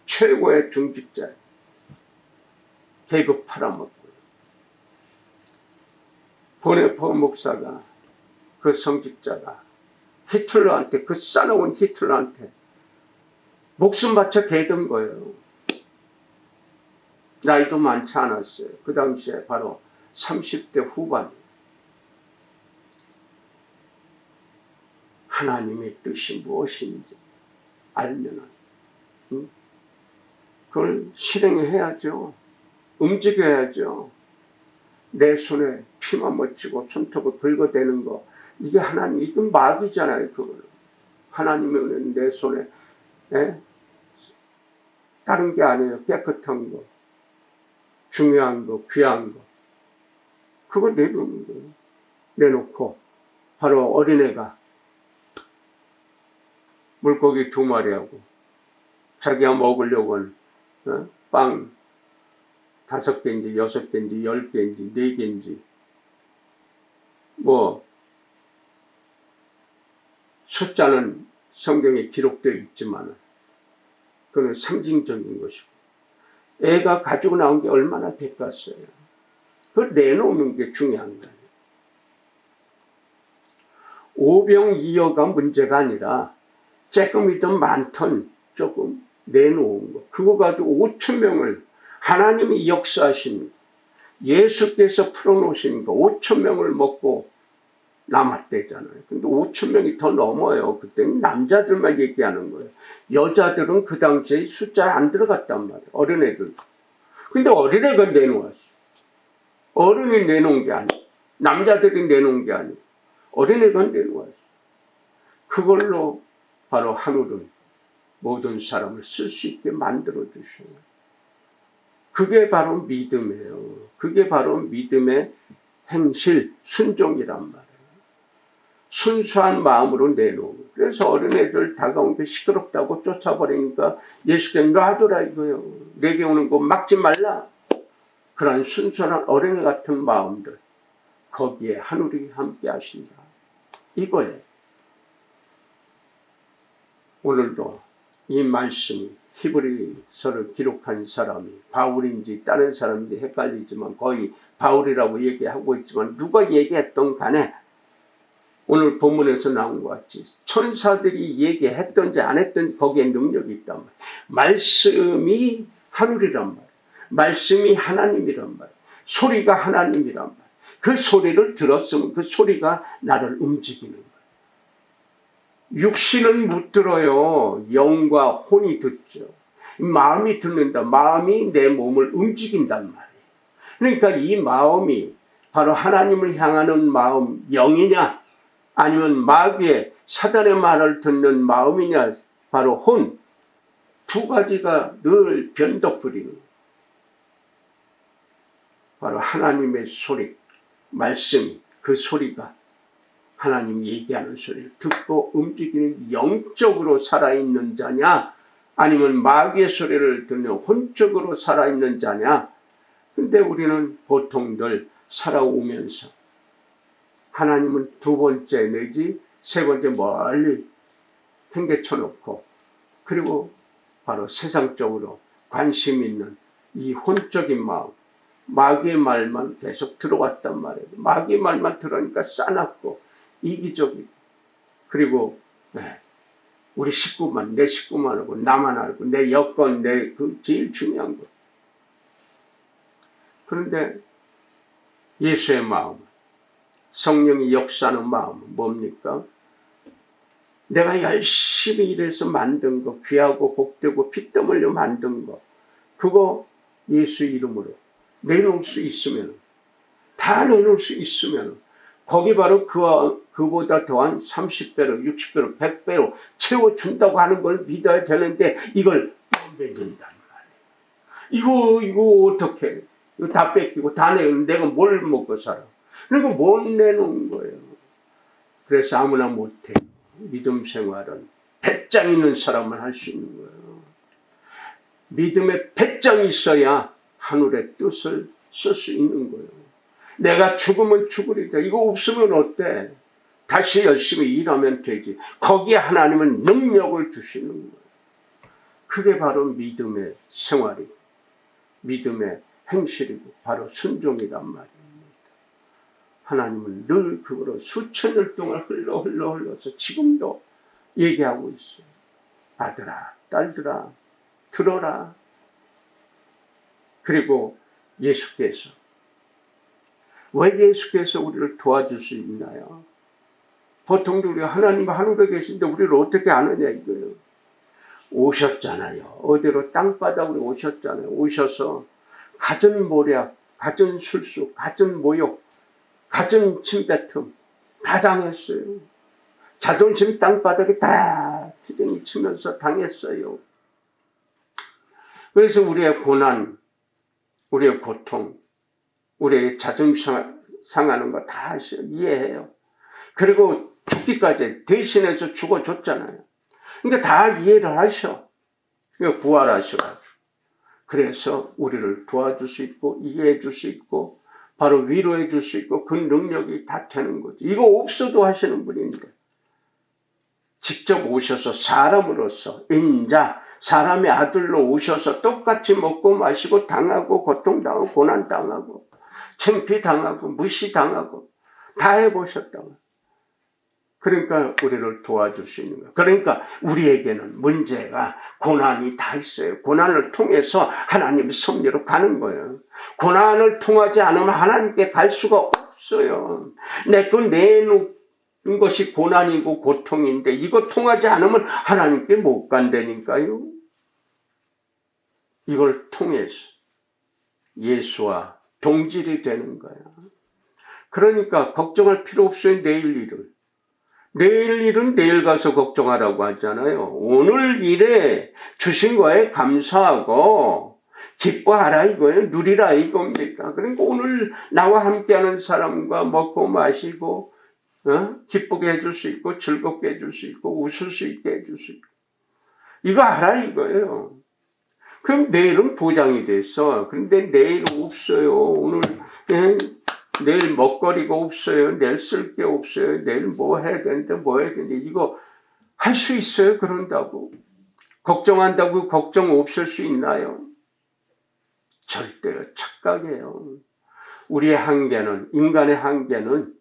A: 최고의 중직자 계급 팔아먹고 보네포 목사가 그 성직자가 히틀러한테 그 싸놓은 히틀러한테 목숨 바쳐 대든 거예요. 나이도 많지 않았어요. 그 당시에 바로 30대 후반. 하나님의 뜻이 무엇인지 알면은 그걸 실행해야죠. 움직여야죠. 내 손에 피만 묻히고 손톱을 긁어대는 거 이게 하나님 이건 마귀잖아요. 그걸 하나님은 내 손에 다른 게 아니에요. 깨끗한 거 중요한 거 귀한 거 그거 내놓는 거예요. 내놓고 바로 어린애가 물고기 2마리하고 자기가 먹으려고는 빵 5개인지 6개인지 10개인지 4개인지 뭐 숫자는 성경에 기록되어 있지만 그건 상징적인 것이고 애가 가지고 나온 게 얼마나 됐겠어요. 그걸 내놓는 게 중요한 거예요. 오병이어가 문제가 아니라 조금이든 많든 조금 내놓은 거. 그거 가지고 5,000명을 하나님이 역사하신 예수께서 풀어놓으신 거 5,000명을 먹고 남았대잖아요. 근데 5,000명이 더 넘어요. 그때는 남자들만 얘기하는 거예요. 여자들은 그 당시에 숫자에 안 들어갔단 말이에요. 어린애들. 근데 어린애가 내놓았어. 어른이 내놓은 게 아니에요. 남자들이 내놓은 게 아니에요. 어린애가 내놓았어. 그걸로 바로 하늘은 모든 사람을 쓸 수 있게 만들어 주셔요. 그게 바로 믿음이에요. 그게 바로 믿음의 행실, 순종이란 말이에요. 순수한 마음으로 내놓은. 그래서 어린애들 다가온 게 시끄럽다고 쫓아버리니까 예수께서 놔둬라 이거예요. 내게 오는 거 막지 말라. 그런 순수한 어린애 같은 마음들 거기에 하늘이 함께 하신다. 이거예요. 오늘도 이 말씀이 히브리서를 기록한 사람이 바울인지 다른 사람인지 헷갈리지만 거의 바울이라고 얘기하고 있지만 누가 얘기했던 간에 오늘 본문에서 나온 것 같이 천사들이 얘기했던지 안 했던지 거기에 능력이 있단 말이에요. 말씀이 하늘이란 말이에요. 말씀이 하나님이란 말이에요. 소리가 하나님이란 말이에요. 그 소리를 들었으면 그 소리가 나를 움직이는 거예요. 육신은 못 들어요. 영과 혼이 듣죠. 마음이 듣는다. 마음이 내 몸을 움직인단 말이에요. 그러니까 이 마음이 바로 하나님을 향하는 마음, 영이냐 아니면 마귀의 사단의 말을 듣는 마음이냐 바로 혼. 두 가지가 늘 변덕 부리는 바로 하나님의 소리, 말씀, 그 소리가 하나님 얘기하는 소리를 듣고 움직이는 영적으로 살아있는 자냐, 아니면 마귀의 소리를 듣는 혼적으로 살아있는 자냐. 근데 우리는 보통들 살아오면서 하나님은 두 번째 내지 세 번째 멀리 henge쳐 놓고, 그리고 바로 세상적으로 관심 있는 이 혼적인 마음, 마귀의 말만 계속 들어왔단 말이에요. 마귀의 말만 들으니까 싸납고 이기적이고, 그리고 우리 식구만, 내 식구만 알고 나만 알고 내 여건, 내 그 제일 중요한 것. 그런데 예수의 마음, 성령이 역사하는 마음은 뭡니까? 내가 열심히 일해서 만든 거, 귀하고 복되고 피땀 흘려 만든 거, 그거 예수 이름으로 내놓을 수 있으면, 다 내놓을 수 있으면 거기 바로 그보다 더한 30배로 60배로 100배로 채워준다고 하는 걸 믿어야 되는데, 이걸 못 믿는단 말이에요. 이거 어떻게, 이거 다 뺏기고 다 내면 내가 뭘 먹고 살아. 그러니까 못 내놓은 거예요. 그래서 아무나 못해. 믿음 생활은 배짱 있는 사람만 할 수 있는 거예요. 믿음에 배짱이 있어야 하늘의 뜻을 쓸 수 있는 거예요. 내가 죽으면 죽으리다. 이거 없으면 어때? 다시 열심히 일하면 되지. 거기에 하나님은 능력을 주시는 거예요. 그게 바로 믿음의 생활이고 믿음의 행실이고 바로 순종이란 말입니다. 하나님은 늘 그거로 수천년 동안 흘러서 지금도 얘기하고 있어요. 아들아, 딸들아, 들어라. 그리고 예수께서, 왜 예수께서 우리를 도와줄 수 있나요? 보통 우리가 하나님 하늘에 계신데 우리를 어떻게 아느냐 이거예요. 오셨잖아요. 어디로 땅바닥으로 오셨잖아요. 오셔서 갖은 모략, 갖은 술수, 갖은 모욕, 갖은 침뱉음 다 당했어요. 자존심 땅바닥에 다 피덩이 치면서 당했어요. 그래서 우리의 고난, 우리의 고통, 우리의 자존심 상하는 거 다 이해해요. 그리고 죽기까지 대신해서 죽어줬잖아요. 그러니까 다 이해를 하셔. 부활하셔가지고. 그래서 우리를 도와줄 수 있고 이해해 줄 수 있고 바로 위로해 줄 수 있고 그 능력이 다 되는 거죠. 이거 없어도 하시는 분인데 직접 오셔서 사람으로서 인자, 사람의 아들로 오셔서 똑같이 먹고 마시고 당하고 고통당하고 고난당하고 창피당하고 무시당하고 다 해보셨다고. 그러니까 우리를 도와줄 수 있는 거예요. 그러니까 우리에게는 문제가, 고난이 다 있어요. 고난을 통해서 하나님의 섭리로 가는 거예요. 고난을 통하지 않으면 하나님께 갈 수가 없어요. 내 거 내놓은 것이 고난이고 고통인데 이거 통하지 않으면 하나님께 못 간다니까요. 이걸 통해서 예수와 동질이 되는 거예요. 그러니까 걱정할 필요 없어요. 내일 일을. 내일 일은 내일 가서 걱정하라고 하잖아요. 오늘 일에 주신 거에 감사하고 기뻐하라 이거예요. 누리라 이겁니다. 그러니까 오늘 나와 함께하는 사람과 먹고 마시고 기쁘게 해줄 수 있고 즐겁게 해줄 수 있고 웃을 수 있게 해줄 수 있고 이거 알아 이거예요. 그럼 내일은 보장이 됐어. 그런데 내일 없어요. 오늘 내일 먹거리가 없어요. 내일 쓸 게 없어요. 내일 뭐 해야 되는데 뭐 해야 되는데 이거 할 수 있어요? 그런다고? 걱정한다고 걱정 없을 수 있나요? 절대로 착각이에요. 우리의 한계는, 인간의 한계는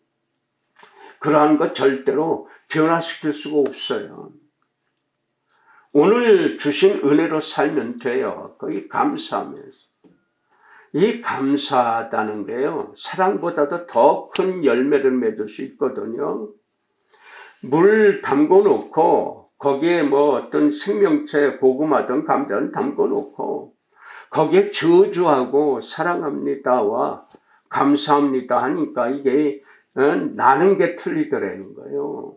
A: 그러한 것 절대로 변화시킬 수가 없어요. 오늘 주신 은혜로 살면 돼요. 거기 감사하면서. 이 감사하다는 게요, 사랑보다도 더 큰 열매를 맺을 수 있거든요. 물 담궈 놓고 거기에 뭐 어떤 생명체 고구마든 감자든 담궈 놓고 거기에 저주하고 사랑합니다와 감사합니다 하니까 이게 나는 게 틀리더라는 거예요.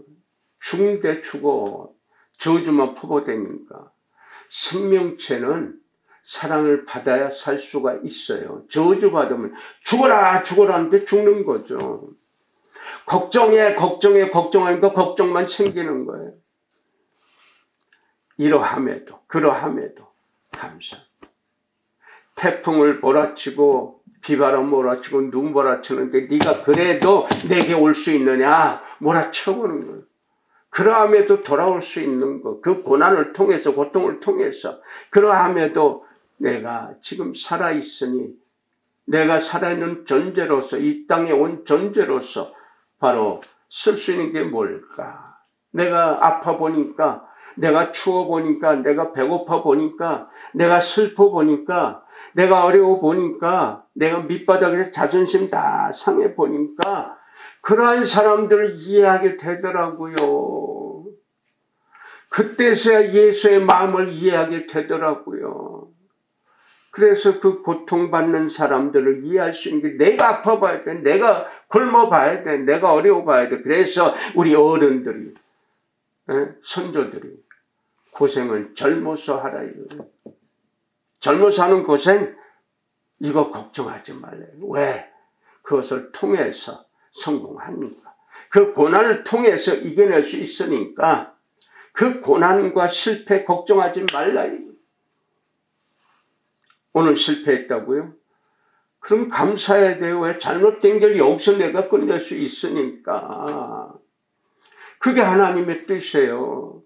A: 죽는데 죽어 저주만 퍼부어대니까. 생명체는 사랑을 받아야 살 수가 있어요. 저주받으면 죽어라 죽어라 하는데 죽는 거죠. 걱정하니까 걱정만 생기는 거예요. 이러함에도 그러함에도 감사. 태풍을 몰아치고 비바람 몰아치고 눈 몰아치는데 네가 그래도 내게 올 수 있느냐 몰아쳐보는 거예요. 그러함에도 돌아올 수 있는 것, 그 고난을 통해서 고통을 통해서 그러함에도 내가 지금 살아있으니 내가 살아있는 존재로서 이 땅에 온 존재로서 바로 쓸 수 있는 게 뭘까? 내가 아파 보니까 내가 추워 보니까 내가 배고파 보니까 내가 슬퍼 보니까 내가 어려워 보니까 내가 밑바닥에서 자존심 다 상해 보니까 그러한 사람들을 이해하게 되더라고요. 그때서야 예수의 마음을 이해하게 되더라고요. 그래서 그 고통받는 사람들을 이해할 수 있는 게 내가 아파봐야 돼. 내가 굶어봐야 돼. 내가 어려워봐야 돼. 그래서 우리 어른들이 선조들이 고생을 젊어서 하라 이거예요. 젊어서 하는 고생 이거 걱정하지 말래요. 왜? 그것을 통해서 성공합니까? 그 고난을 통해서 이겨낼 수 있으니까 그 고난과 실패 걱정하지 말라. 오늘 실패했다고요? 그럼 감사해야 돼요. 왜? 잘못된 걸 여기서 내가 끝낼 수 있으니까. 그게 하나님의 뜻이에요.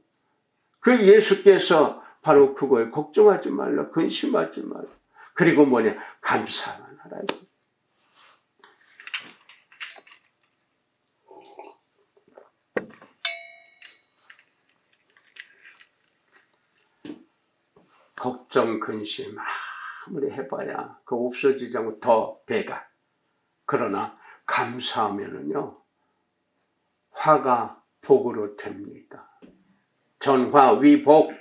A: 그 예수께서 바로 그거에 걱정하지 말라. 근심하지 말라. 그리고 뭐냐? 감사만 하라. 걱정, 근심 아무리 해봐야 그 없어지지 않고 더 배가. 그러나 감사하면은요 화가 복으로 됩니다. 전화, 위복.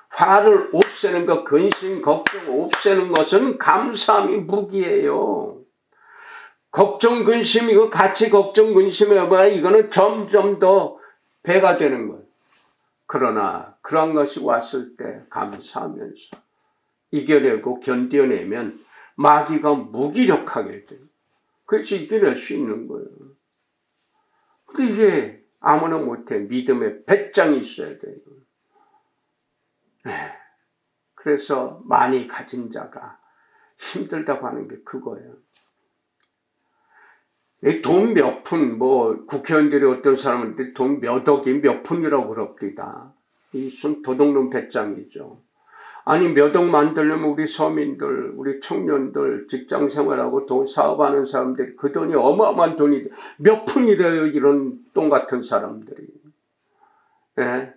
A: 화를 없애는 것, 근심, 걱정 없애는 것은 감사함이 무기예요. 걱정, 근심, 이거 같이 걱정, 근심 해봐야 이거는 점점 더 배가 되는 거예요. 그러나 그런 것이 왔을 때 감사하면서 이겨내고 견뎌내면 마귀가 무기력하게 돼요. 그래서 이겨낼 수 있는 거예요. 근데 이게 아무나 못해. 믿음의 배짱이 있어야 돼요. 그래서 많이 가진 자가 힘들다고 하는 게 그거예요. 돈 몇 푼, 국회의원들이 어떤 사람한테 돈 몇 억이 몇 푼이라고 그럽니다. 이 도둑놈 배짱이죠. 아니, 몇 억 만들려면 우리 서민들, 우리 청년들, 직장 생활하고 돈 사업하는 사람들이 그 돈이 어마어마한 돈이 몇 푼이래요, 이런 똥 같은 사람들이. 예?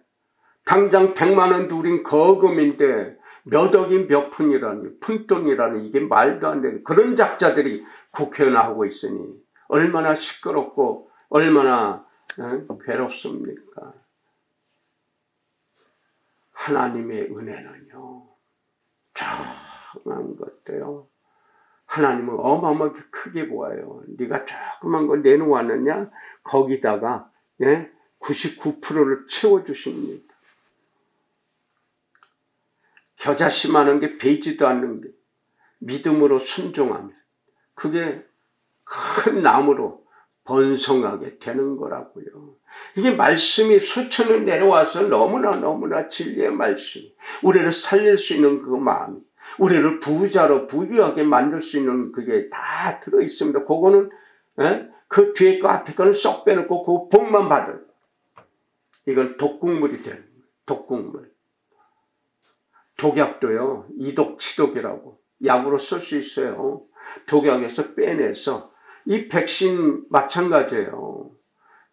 A: 당장 100만 원도 우린 거금인데 몇 억이 몇 푼이라니, 푼돈이라니, 이게 말도 안 되는 그런 작자들이 국회의원 하고 있으니 얼마나 시끄럽고 얼마나 괴롭습니까? 하나님의 은혜는요 조그만 것도요 하나님은 어마어마하게 크게 보아요. 네가 조그만 거 내놓았느냐 거기다가 99%를 채워주십니다. 겨자씨만한 게 베이지도 않는 게 믿음으로 순종하면 그게 큰 나무로 번성하게 되는 거라고요. 이게 말씀이 수천을 내려와서 너무나 진리의 말씀이 우리를 살릴 수 있는 그 마음이 우리를 부자로 부유하게 만들 수 있는 그게 다 들어있습니다. 그거는 그 뒤에 거 앞에 거는 쏙 빼놓고 그 복만 받아요. 이건 독국물이 되는 거예요. 독국물. 독약도요. 이독치독이라고 약으로 쓸 수 있어요. 독약에서 빼내서 이 백신 마찬가지예요.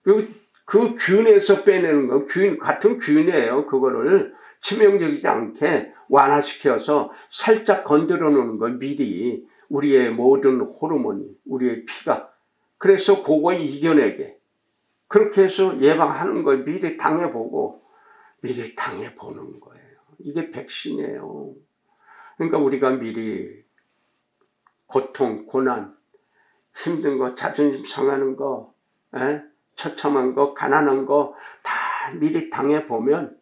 A: 그 균에서 빼내는 거, 같은 균이에요. 그거를 치명적이지 않게 완화시켜서 살짝 건드려 놓는 거 미리 우리의 모든 호르몬이, 우리의 피가. 그래서 그거 이겨내게. 그렇게 해서 예방하는 걸 미리 당해보고, 미리 당해보는 거예요. 이게 백신이에요. 그러니까 우리가 미리 고통, 고난, 힘든 거, 자존심 상하는 거, 처참한 거, 가난한 거 다 미리 당해보면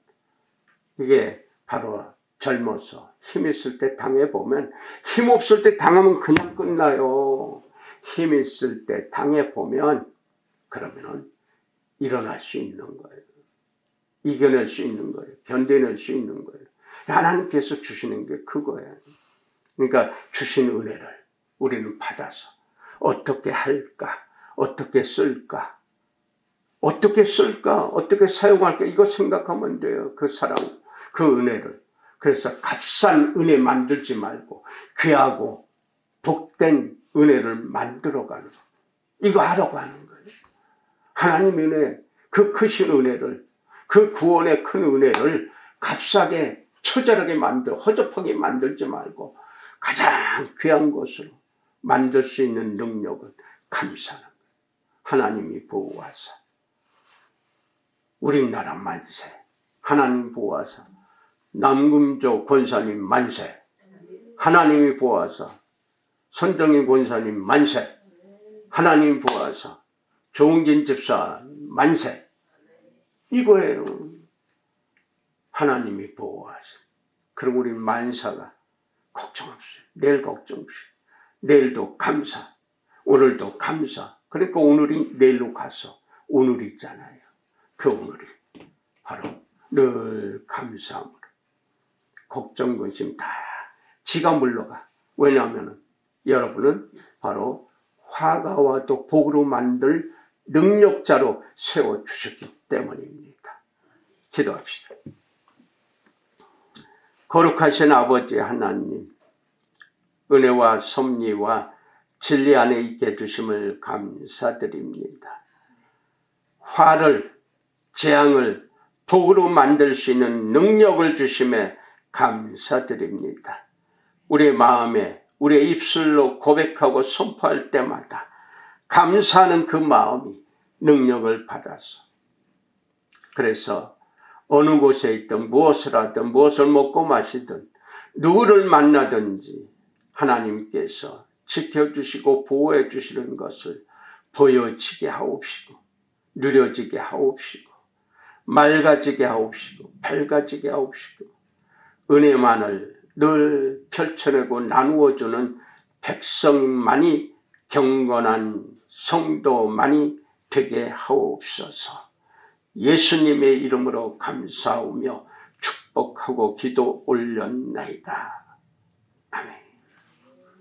A: 이게 바로 젊어서 힘 있을 때 당해보면 힘 없을 때 당하면 그냥 끝나요. 힘 있을 때 당해보면 그러면은 일어날 수 있는 거예요. 이겨낼 수 있는 거예요. 견뎌낼 수 있는 거예요. 하나님께서 주시는 게 그거예요. 그러니까 주신 은혜를 우리는 받아서 어떻게 할까? 어떻게 쓸까? 어떻게 쓸까? 어떻게 사용할까? 이거 생각하면 돼요. 그 사랑, 그 은혜를. 그래서 값싼 은혜 만들지 말고 귀하고 복된 은혜를 만들어가는 거. 이거 하라고 하는 거예요. 하나님 은혜, 그 크신 은혜를, 그 구원의 큰 은혜를 값싸게 처절하게 허접하게 만들지 말고 가장 귀한 것으로 만들 수 있는 능력은 감사하는 거예요. 하나님이 보호하사 우리나라 만세, 하나님 보호하사 남금조 권사님 만세, 하나님이 보호하사 선정인 권사님 만세, 하나님 보호하사 조은진 집사 만세. 이거예요. 하나님이 보호하사. 그럼 우리 만사가 걱정 없어요. 내일 걱정 없어요. 내일도 감사, 오늘도 감사. 그러니까 오늘이 내일로 가서 오늘이 있잖아요. 그 오늘이 바로 늘 감사함으로 걱정 근심 다 지가 물러가. 왜냐하면 여러분은 바로 화가 와도 복으로 만들 능력자로 세워주셨기 때문입니다. 기도합시다. 거룩하신 아버지 하나님, 은혜와 섭리와 진리 안에 있게 해주심을 감사드립니다. 화를, 재앙을 복으로 만들 수 있는 능력을 주심에 감사드립니다. 우리의 마음에, 우리의 입술로 고백하고 선포할 때마다 감사하는 그 마음이 능력을 받아서, 그래서 어느 곳에 있든 무엇을 하든 무엇을 먹고 마시든 누구를 만나든지 하나님께서 지켜주시고 보호해 주시는 것을 보여지게 하옵시고 누려지게 하옵시고 맑아지게 하옵시고 밝아지게 하옵시고 은혜만을 늘 펼쳐내고 나누어주는 백성만이 경건한 성도만이 되게 하옵소서. 예수님의 이름으로 감사하며 축복하고 기도 올렸나이다. 아멘.